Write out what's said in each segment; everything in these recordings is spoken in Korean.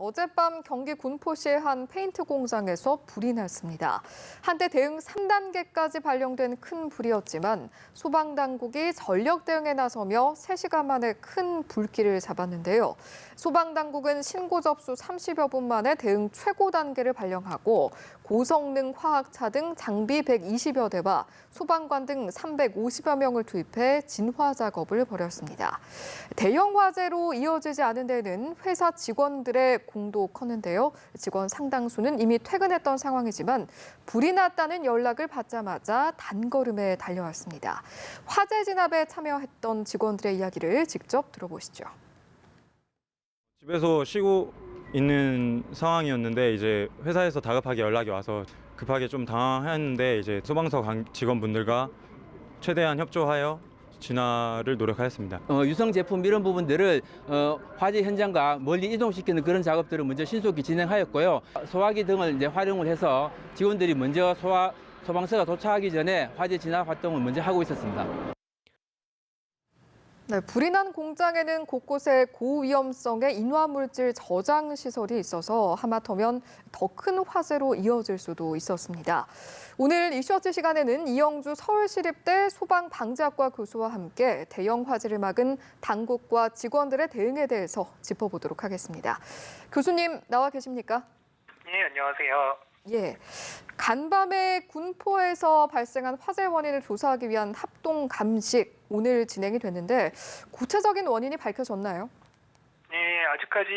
어젯밤 경기 군포시의 한 페인트 공장에서 불이 났습니다. 한때 대응 3단계까지 발령된 큰 불이었지만 소방당국이 전력 대응에 나서며 3시간 만에 큰 불길을 잡았는데요. 소방당국은 신고 접수 30여 분 만에 대응 최고 단계를 발령하고 고성능 화학차 등 장비 120여 대와 소방관 등 350여 명을 투입해 진화 작업을 벌였습니다. 대형 화재로 이어지지 않은 데는 회사 직원들의 공도 컸는데요. 직원 상당수는 이미 퇴근했던 상황이지만 불이 났다는 연락을 받자마자 단걸음에 달려왔습니다. 화재 진압에 참여했던 직원들의 이야기를 직접 들어보시죠. 집에서 쉬고 있는 상황이었는데 이제 회사에서 다급하게 연락이 와서 급하게 좀 당황했는데 이제 소방서 직원분들과 최대한 협조하여 진화를 노력하였습니다. 유성 제품 이런 부분들을 화재 현장과 멀리 이동시키는 그런 작업들을 먼저 신속히 진행하였고요. 소화기 등을 이제 활용을 해서 직원들이 먼저 소방서가 도착하기 전에 화재 진화 활동을 먼저 하고 있었습니다. 네, 불이 난 공장에는 곳곳에 고위험성의 인화물질 저장 시설이 있어서 하마터면 더 큰 화재로 이어질 수도 있었습니다. 오늘 이슈워치 시간에는 이영주 서울시립대 소방방재학과 교수와 함께 대형 화재를 막은 당국과 직원들의 대응에 대해서 짚어보도록 하겠습니다. 교수님 나와 계십니까? 네, 안녕하세요. 예, 간밤에 군포에서 발생한 화재 원인을 조사하기 위한 합동 감식 오늘 진행이 됐는데 구체적인 원인이 밝혀졌나요? 네, 아직까지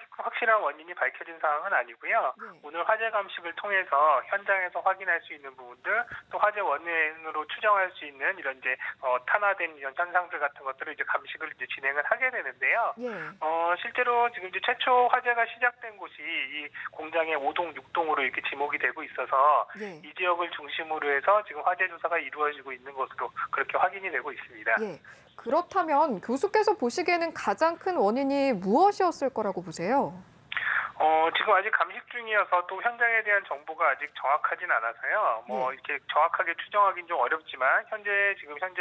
확실한 원인이 밝혀진 상황은 아니고요. 네. 오늘 화재 감식을 통해서 현장에서 확인할 수 있는 부분들, 또 화재 원인으로 추정할 수 있는 이런 이제 탄화된 이런 현상들 같은 것들을 이제 감식을 이제 진행을 하게 되는데요. 예. 실제로 지금 이제 최초 화재가 시작된 곳이 이 공장의 5동, 6동으로 이렇게 지목이 되고 있어서 예. 이 지역을 중심으로 해서 지금 화재 조사가 이루어지고 있는 것으로 그렇게 확인이 되고 있습니다. 예. 그렇다면 교수께서 보시기에는 가장 큰 원인이 무엇이었을 거라고 보세요? 지금 아직 감식 중이어서 또 현장에 대한 정보가 아직 정확하진 않아서요. 이렇게 정확하게 추정하기는 좀 어렵지만 현재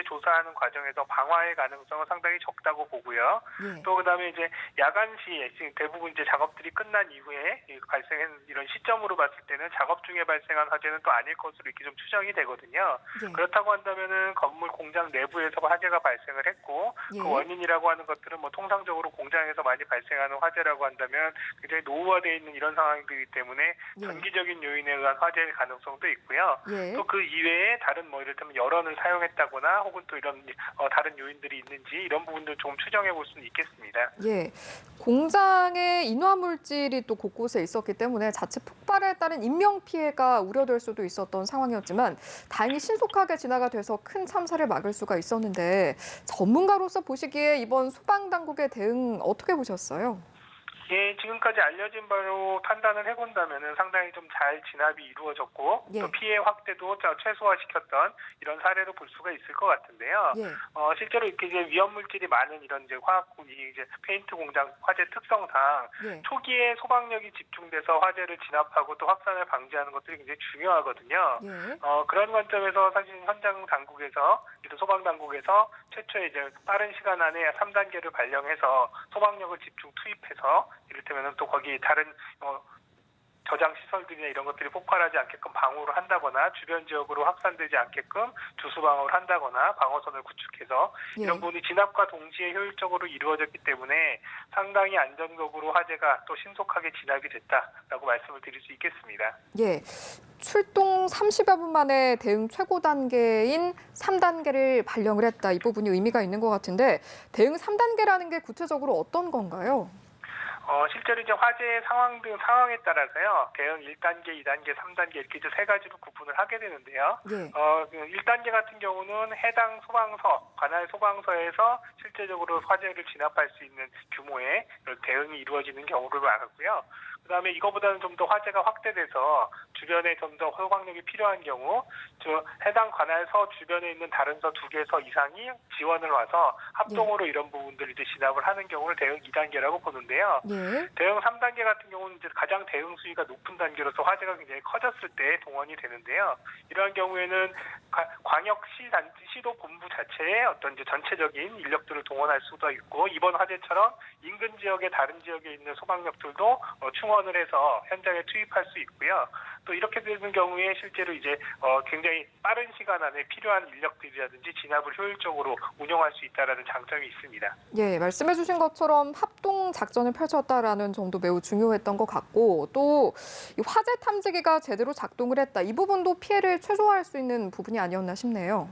조사하는 과정에서 방화의 가능성은 상당히 적다고 보고요. 예. 또 그다음에 이제 야간 시에 지금 대부분 이제 작업들이 끝난 이후에 발생한 이런 시점으로 봤을 때는 작업 중에 발생한 화재는 또 아닐 것으로 이렇게 좀 추정이 되거든요. 예. 그렇다고 한다면은 건물 공장 내부에서 화재가 발생을 했고 예. 그 원인이라고 하는 것들은 통상적으로 공장에서 많이 발생하는 화재라고 한다면 굉장히 노후화되어 있는 이런 상황이기 때문에 예. 전기적인 요인에 의한 화재의 가능성도 있고요. 예. 또 그 이외에 다른 이를테면 열원을 사용했다거나 혹은 또 이런 다른 요인들이 있는지 이런 부분도 좀 추정해 볼 수는 있겠습니다. 예. 공장에 인화물질이 또 곳곳에 있었기 때문에 자체 폭발에 따른 인명 피해가 우려될 수도 있었던 상황이었지만 다행히 신속하게 진화가 돼서 큰 참사를 막을 수가 있었는데 전문가로서 보시기에 이번 소방당국의 대응 어떻게 보셨어요? 예, 지금까지 알려진 바로 판단을 해본다면은 상당히 좀 잘 진압이 이루어졌고 예. 또 피해 확대도 최소화시켰던 이런 사례로 볼 수가 있을 것 같은데요. 예. 실제로 이렇게 이제 위험 물질이 많은 이런 이제 이제 페인트 공장 화재 특성상 예. 초기에 소방력이 집중돼서 화재를 진압하고 또 확산을 방지하는 것들이 굉장히 중요하거든요. 예. 그런 관점에서 사실 현장 당국에서 소방 당국에서 최초에 이제 빠른 시간 안에 3단계를 발령해서 소방력을 집중 투입해서 이를테면은 또 거기 다른 저장 시설들이나 이런 것들이 폭발하지 않게끔 방호를 한다거나 주변 지역으로 확산되지 않게끔 주수 방어를 한다거나 방어선을 구축해서 예. 이런 부분이 진압과 동시에 효율적으로 이루어졌기 때문에 상당히 안정적으로 화재가 또 신속하게 진압이 됐다라고 말씀을 드릴 수 있겠습니다. 예. 출동 30여 분 만에 대응 최고 단계인 3단계를 발령을 했다. 이 부분이 의미가 있는 것 같은데 대응 3단계라는 게 구체적으로 어떤 건가요? 실제로 이제 화재 상황에 따라서요, 대응 1단계, 2단계, 3단계 이렇게 이제 세 가지로 구분을 하게 되는데요. 예. 1단계 같은 경우는 해당 관할 소방서에서 실제적으로 화재를 진압할 수 있는 규모의 대응이 이루어지는 경우를 말하고요. 그다음에 이거보다는 좀 더 화재가 확대돼서 주변에 좀 더 소방력이 필요한 경우, 해당 관할서 주변에 있는 다른 서 2개서 이상이 지원을 와서 합동으로 이런 부분들을 이제 진압을 하는 경우를 대응 2단계라고 보는데요. 예. 예. 대응 3단계 같은 경우는 이제 가장 대응 수위가 높은 단계로서 화재가 굉장히 커졌을 때 동원이 되는데요. 이러한 경우에는 광역시 시도 본부 자체에 어떤 이제 전체적인 인력들을 동원할 수도 있고 이번 화재처럼 인근 지역의 다른 지역에 있는 소방력들도 충원을 해서 현장에 투입할 수 있고요. 또 이렇게 되는 경우에 실제로 이제 굉장히 빠른 시간 안에 필요한 인력들이라든지 진압을 효율적으로 운영할 수 있다라는 장점이 있습니다. 예, 말씀해주신 것처럼 합동 작전을 펼쳤다라는 점도 매우 중요했던 것 같고 또 이 화재 탐지기가 제대로 작동을 했다. 이 부분도 피해를 최소화할 수 있는 부분이 아니었나 싶네요.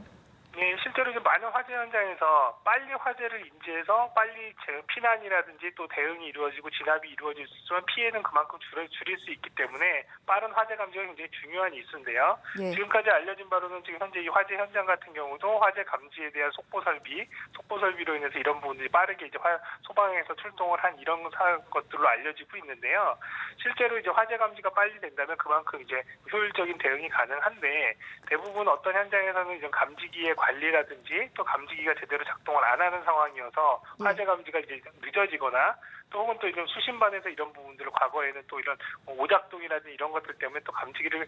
네, 실제로 이제 많은 화재 현장에서 빨리 화재를 인지해서 빨리 피난이라든지 또 대응이 이루어지고 진압이 이루어질 수 있지만 피해는 그만큼 줄일 수 있기 때문에 빠른 화재 감지가 굉장히 중요한 이슈인데요. 예. 지금까지 알려진 바로는 지금 현재 이 화재 현장 같은 경우도 화재 감지에 대한 속보 설비로 인해서 이런 부분들이 빠르게 이제 소방에서 출동을 한 이런 것들로 알려지고 있는데요. 실제로 이제 화재 감지가 빨리 된다면 그만큼 이제 효율적인 대응이 가능한데 대부분 어떤 현장에서는 이제 감지기의 관리라든지 또 감지기가 제대로 작동을 안 하는 상황이어서 화재 감지가 이제 늦어지거나 또 혹은 또 이런 수신반에서 이런 부분들을 과거에는 또 이런 오작동이라든지 이런 것들 때문에 또 감지기를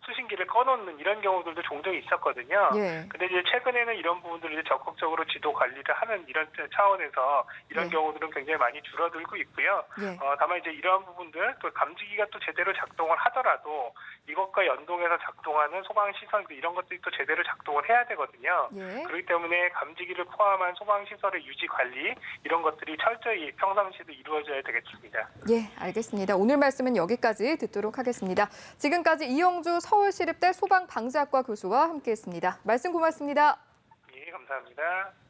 수신기를 꺼놓는 이런 경우들도 종종 있었거든요. 예. 근데 이제 최근에는 이런 부분들을 이제 적극적으로 지도 관리를 하는 이런 차원에서 이런 예. 경우들은 굉장히 많이 줄어들고 있고요. 예. 다만 이제 이러한 부분들 또 감지기가 또 제대로 작동을 하더라도 이것과 연동해서 작동하는 소방 시설들 이런 것들이 또 제대로 작동을 해야 되거든요. 예. 그렇기 때문에 감지기를 포함한 소방 시설의 유지 관리 이런 것들이 철저히 평상시에도 이루어져야 되겠습니다. 예, 알겠습니다. 오늘 말씀은 여기까지 듣도록 하겠습니다. 지금까지 이영주 서울시립대 소방방재학과 교수와 함께했습니다. 말씀 고맙습니다. 예, 감사합니다.